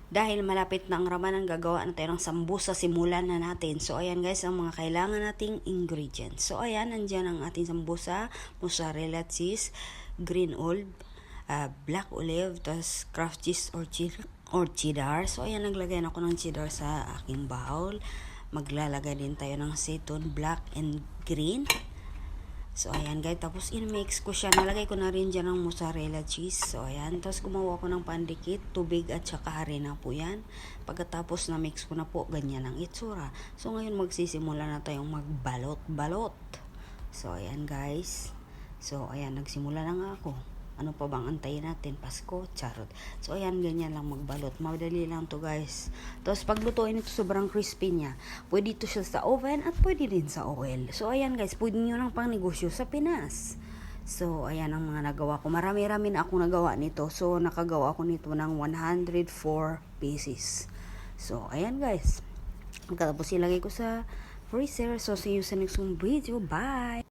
Dahil malapit na ang Ramadan, gagawa na tayo ng sambusa, simulan na natin. So, ayan guys, ang mga kailangan nating ingredients. So, ayan, nandyan ang ating sambusa, mozzarella cheese, green olive, black olive, tapos craft cheese or cheddar. So, ayan, naglagay na ako ng cheddar sa aking bowl. Maglalagay din tayo ng acetone, black and green. So, ayan guys. Tapos, in-mix ko siya. Nalagay ko na rin dyan ng mozzarella cheese. So, ayan. Tapos, gumawa ko ng pandikit, tubig at saka harina po yan. Pagkatapos, na-mix ko na po, ganyan ang itsura. So, ngayon, magsisimula na tayong magbalot-balot. So, ayan guys. So, ayan. Nagsimula na nga ako. Ano pa bang antayin natin? Pasko, charot. So, ayan, ganyan lang magbalot. Madali lang to guys. Tapos, paglutuin ito, sobrang crispy niya. Pwede ito siya sa oven at pwede din sa oil. So, ayan guys, pwede nyo lang pang negosyo sa Pinas. So, ayan ang mga nagawa ko. Marami-rami na akong nagawa nito. So, nakagawa ko nito ng 104 pieces. So, ayan guys. Pagkatapos ilagay ko sa freezer. So, see you sa next video. Bye!